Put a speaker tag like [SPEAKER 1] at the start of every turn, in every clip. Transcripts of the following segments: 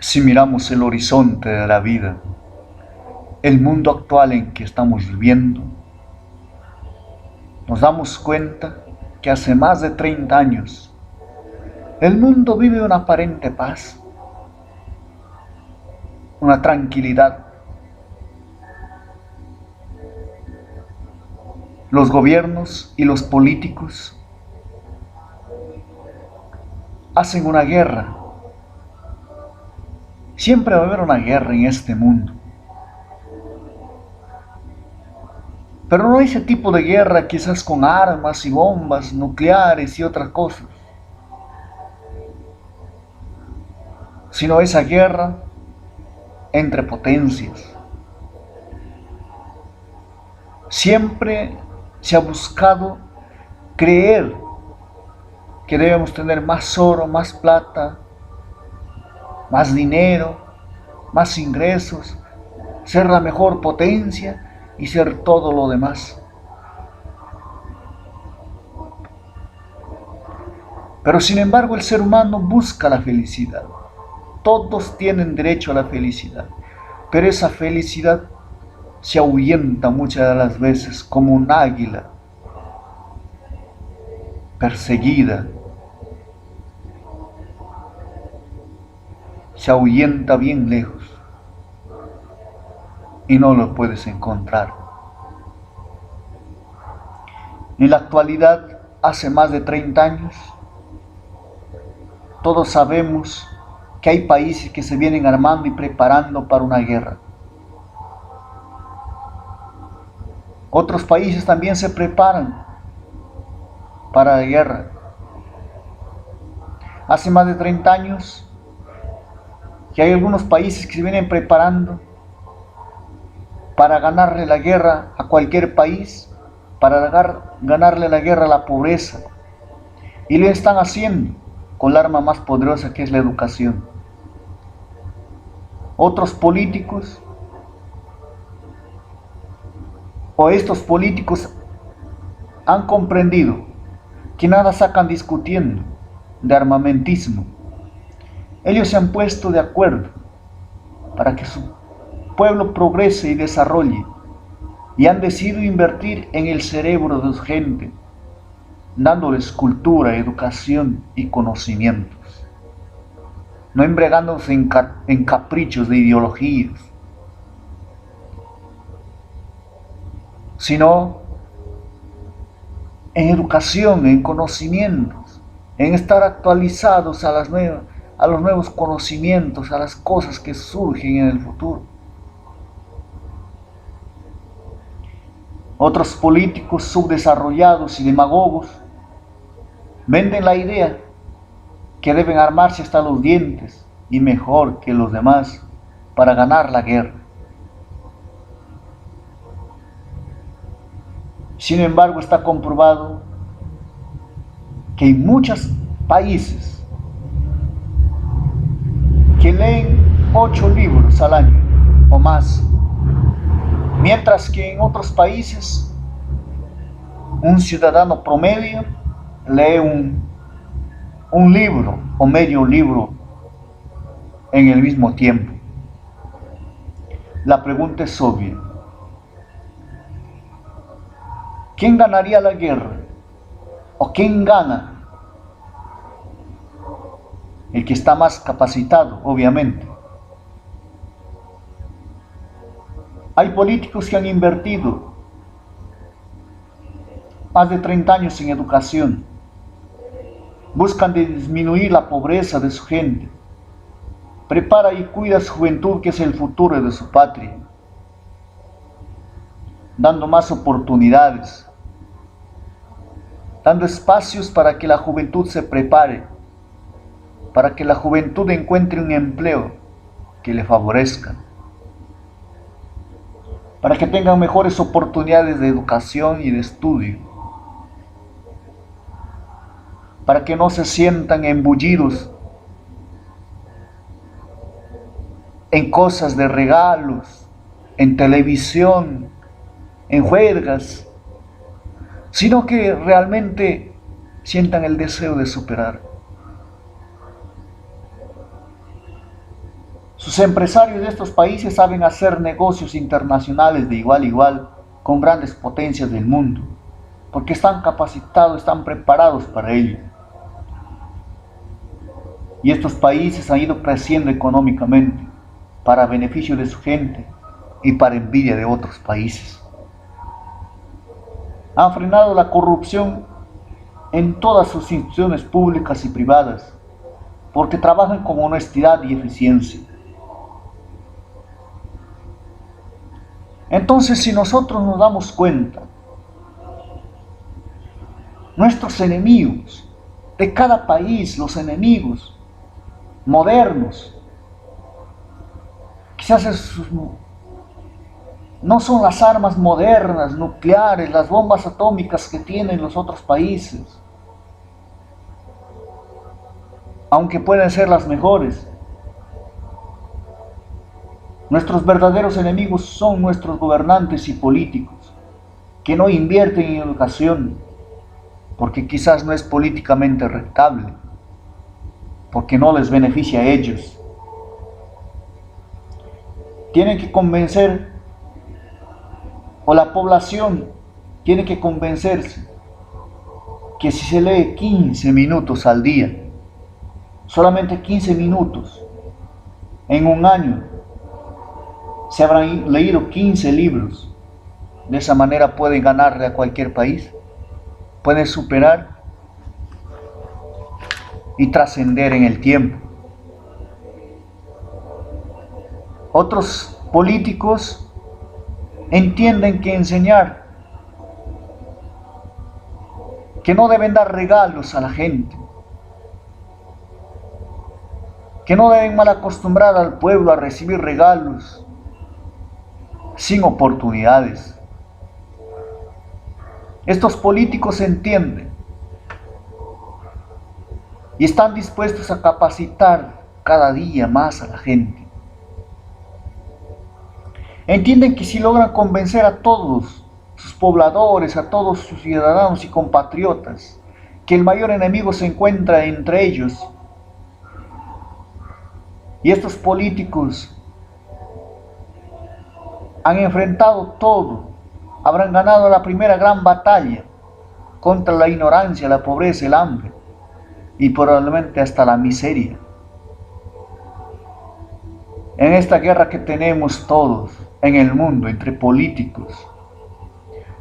[SPEAKER 1] Si miramos el horizonte de la vida, el mundo actual en que estamos viviendo, nos damos cuenta que hace más de 30 años el mundo vive una aparente paz, una tranquilidad. Los gobiernos y los políticos hacen una guerra. Siempre va a haber una guerra en este mundo. Pero no ese tipo de guerra quizás con armas y bombas nucleares y otras cosas, sino esa guerra entre potencias. Siempre se ha buscado creer que debemos tener más oro, más plata, más dinero, más ingresos, ser la mejor potencia y ser todo lo demás. Pero sin embargo el ser humano busca la felicidad. Todos tienen derecho a la felicidad, pero esa felicidad se ahuyenta muchas de las veces como un águila perseguida. Se ahuyenta bien lejos y no lo puedes encontrar. En la actualidad, hace más de 30 años, todos sabemos que hay países que se vienen armando y preparando para una guerra. Otros países también se preparan para la guerra. Hace más de 30 años que hay algunos países que se vienen preparando para ganarle la guerra a cualquier país, para ganarle la guerra a la pobreza. Y lo están haciendo con la arma más poderosa que es la educación. Otros políticos o estos políticos han comprendido que nada sacan discutiendo de armamentismo. Ellos se han puesto de acuerdo para que su pueblo progrese y desarrolle y han decidido invertir en el cerebro de su gente, dándoles cultura, educación y conocimientos, no embregándose en caprichos de ideologías, sino en educación, en conocimientos, en estar actualizados a los nuevos conocimientos, a las cosas que surgen en el futuro. Otros políticos subdesarrollados y demagogos venden la idea que deben armarse hasta los dientes y mejor que los demás para ganar la guerra. Sin embargo, está comprobado que hay muchos países que leen 8 libros al año o más, mientras que en otros países un ciudadano promedio lee un libro o medio libro en el mismo tiempo. La pregunta es obvia. ¿Quién ganaría la guerra? ¿O quién gana? El que está más capacitado, obviamente. Hay políticos que han invertido más de 30 años en educación. Buscan disminuir la pobreza de su gente. Prepara y cuida a su juventud, que es el futuro de su patria, dando más oportunidades, dando espacios para que la juventud se prepare, para que la juventud encuentre un empleo que le favorezca, para que tengan mejores oportunidades de educación y de estudio, para que no se sientan embullidos en cosas de regalos, en televisión, en juergas, sino que realmente sientan el deseo de superar. Sus empresarios de estos países saben hacer negocios internacionales de igual a igual con grandes potencias del mundo, porque están capacitados, están preparados para ello. Y estos países han ido creciendo económicamente para beneficio de su gente y para envidia de otros países. Han frenado la corrupción en todas sus instituciones públicas y privadas, porque trabajan con honestidad y eficiencia. Entonces, si nosotros nos damos cuenta, nuestros enemigos de cada país, los enemigos modernos, quizás no son las armas modernas, nucleares, las bombas atómicas que tienen los otros países, aunque pueden ser las mejores. Nuestros verdaderos enemigos son nuestros gobernantes y políticos, que no invierten en educación, porque quizás no es políticamente rentable, porque no les beneficia a ellos. Tienen que convencer, o la población tiene que convencerse, que si se lee 15 minutos al día, solamente 15 minutos, en un año, se habrán leído 15 libros. De esa manera pueden ganarle a cualquier país, pueden superar y trascender en el tiempo. Otros políticos entienden que enseñar, que no deben dar regalos a la gente, que no deben mal acostumbrar al pueblo a recibir regalos sin oportunidades. Estos políticos entienden y están dispuestos a capacitar cada día más a la gente. Entienden que si logran convencer a todos sus pobladores, a todos sus ciudadanos y compatriotas, que el mayor enemigo se encuentra entre ellos, y estos políticos han enfrentado todo, habrán ganado la primera gran batalla contra la ignorancia, la pobreza, el hambre y probablemente hasta la miseria. En esta guerra que tenemos todos en el mundo entre políticos,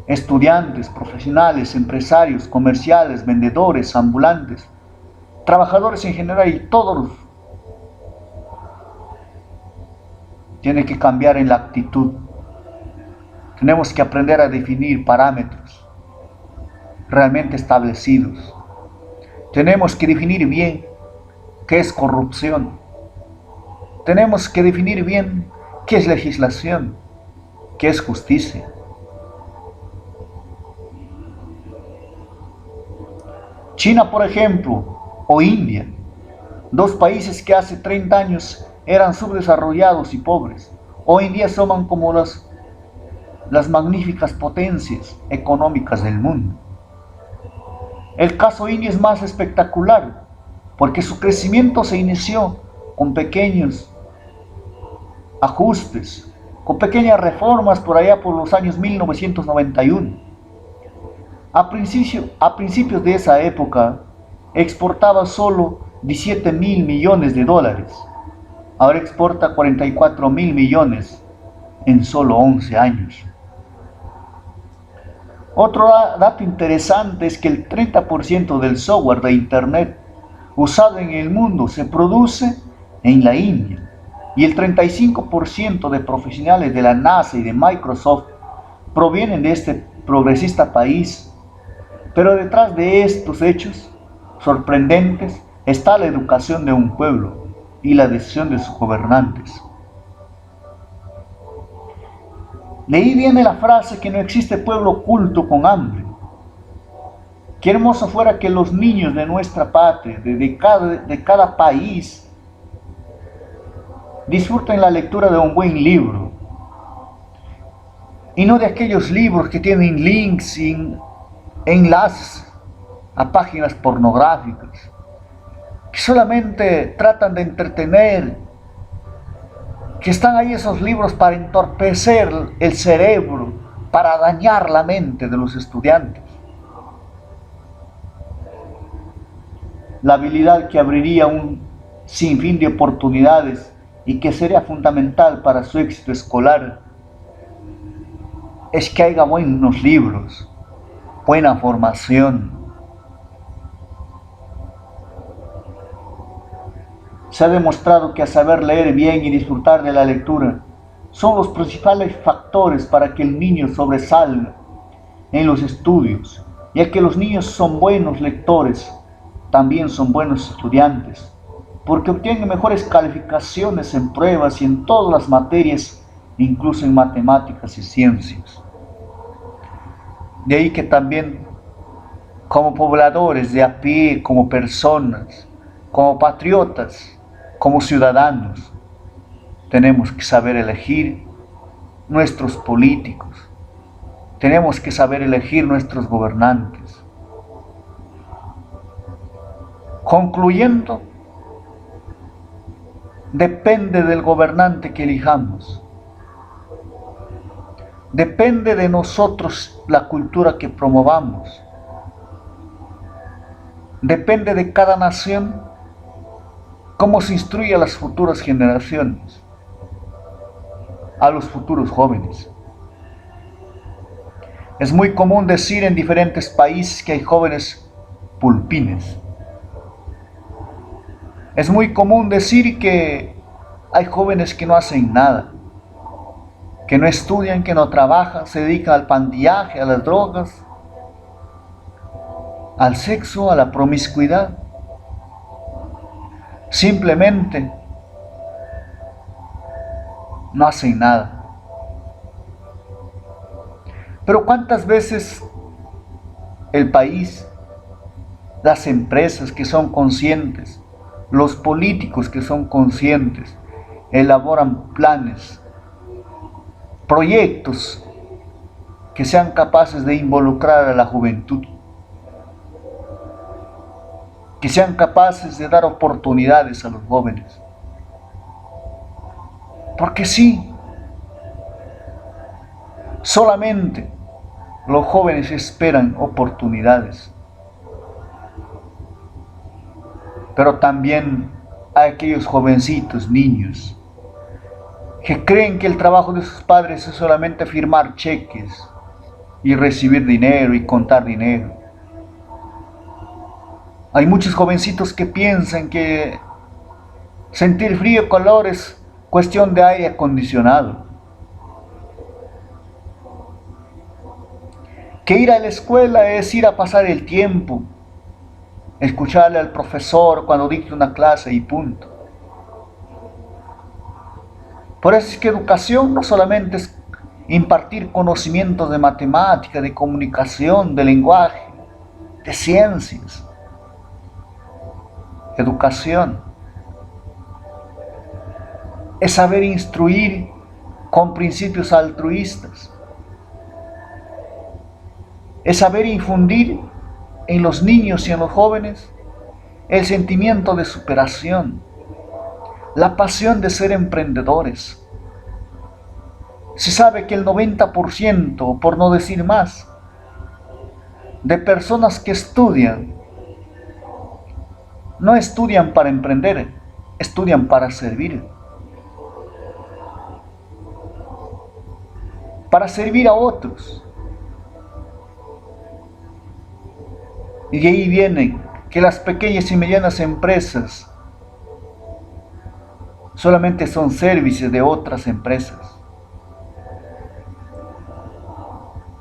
[SPEAKER 1] estudiantes, profesionales, empresarios, comerciales, vendedores, ambulantes, trabajadores en general y todos, tiene que cambiar en la actitud. Tenemos que aprender a definir parámetros realmente establecidos. Tenemos que definir bien qué es corrupción. Tenemos que definir bien qué es legislación, qué es justicia. China, por ejemplo, o India, dos países que hace 30 años eran subdesarrollados y pobres, hoy en día son como las magníficas potencias económicas del mundo. El caso India es más espectacular, porque su crecimiento se inició con pequeños ajustes, con pequeñas reformas por allá por los años 1991. A principios de esa época, exportaba solo 17.000 millones de dólares. Ahora exporta 44.000 millones en solo 11 años. Otro dato interesante es que el 30% del software de Internet usado en el mundo se produce en la India y el 35% de profesionales de la NASA y de Microsoft provienen de este progresista país. Pero detrás de estos hechos sorprendentes está la educación de un pueblo y la decisión de sus gobernantes. De ahí viene la frase que no existe pueblo oculto con hambre. Qué hermoso fuera que los niños de nuestra patria, de cada país, disfruten la lectura de un buen libro. Y no de aquellos libros que tienen links y enlaces a páginas pornográficas, que solamente tratan de entretener que están ahí esos libros para entorpecer el cerebro, para dañar la mente de los estudiantes. La habilidad que abriría un sinfín de oportunidades y que sería fundamental para su éxito escolar es que haya buenos libros, buena formación. Se ha demostrado que a saber leer bien y disfrutar de la lectura son los principales factores para que el niño sobresalga en los estudios, ya que los niños son buenos lectores, también son buenos estudiantes, porque obtienen mejores calificaciones en pruebas y en todas las materias, incluso en matemáticas y ciencias. De ahí que también, como pobladores de a pie, como personas, como patriotas, como ciudadanos, tenemos que saber elegir nuestros políticos, tenemos que saber elegir nuestros gobernantes. Concluyendo, depende del gobernante que elijamos. Depende de nosotros la cultura que promovamos. Depende de cada nación cómo se instruye a las futuras generaciones, a los futuros jóvenes. Es muy común decir en diferentes países que hay jóvenes pulpines. Es muy común decir que hay jóvenes que no hacen nada, que no estudian, que no trabajan, se dedican al pandillaje, a las drogas, al sexo, a la promiscuidad. Simplemente no hacen nada. Pero ¿cuántas veces el país, las empresas que son conscientes, los políticos que son conscientes, elaboran planes, proyectos que sean capaces de involucrar a la juventud, que sean capaces de dar oportunidades a los jóvenes? Porque sí, solamente los jóvenes esperan oportunidades, pero también hay aquellos jovencitos, niños, que creen que el trabajo de sus padres es solamente firmar cheques y recibir dinero y contar dinero. Hay muchos jovencitos que piensan que sentir frío o calor es cuestión de aire acondicionado, que ir a la escuela es ir a pasar el tiempo, escucharle al profesor cuando dicta una clase y punto. Por eso es que educación no solamente es impartir conocimientos de matemática, de comunicación, de lenguaje, de ciencias. Educación es saber instruir con principios altruistas. Es saber infundir en los niños y en los jóvenes el sentimiento de superación, la pasión de ser emprendedores. Se sabe que el 90%, por no decir más, de personas que estudian, no estudian para emprender, estudian para servir a otros. Y de ahí viene que las pequeñas y medianas empresas solamente son servicios de otras empresas.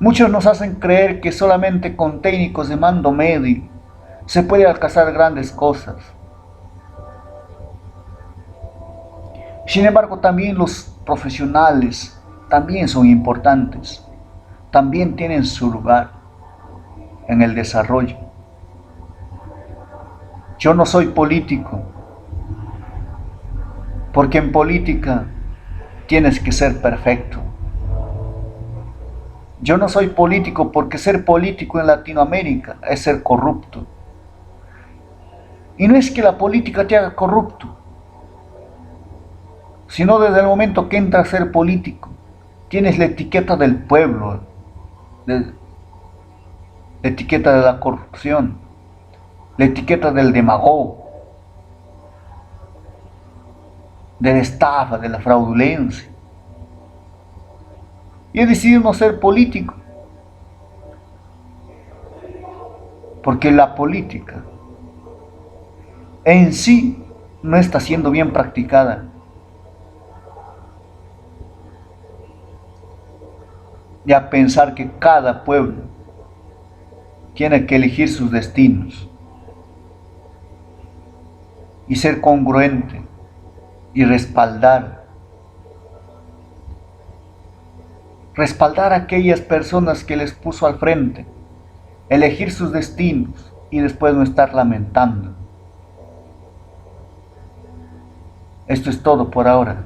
[SPEAKER 1] Muchos nos hacen creer que solamente con técnicos de mando medio se puede alcanzar grandes cosas. Sin embargo, también los profesionales también son importantes, también tienen su lugar en el desarrollo. Yo no soy político, porque en política tienes que ser perfecto. Yo no soy político porque ser político en Latinoamérica es ser corrupto. Y no es que la política te haga corrupto, sino desde el momento que entras a ser político, tienes la etiqueta del pueblo, la etiqueta de la corrupción, la etiqueta del demagogo, de la estafa, de la fraudulencia. Y he decidido no ser político, porque la política en sí no está siendo bien practicada. Y a pensar que cada pueblo tiene que elegir sus destinos y ser congruente y respaldar a aquellas personas que les puso al frente, elegir sus destinos y después no estar lamentando. Esto es todo por ahora.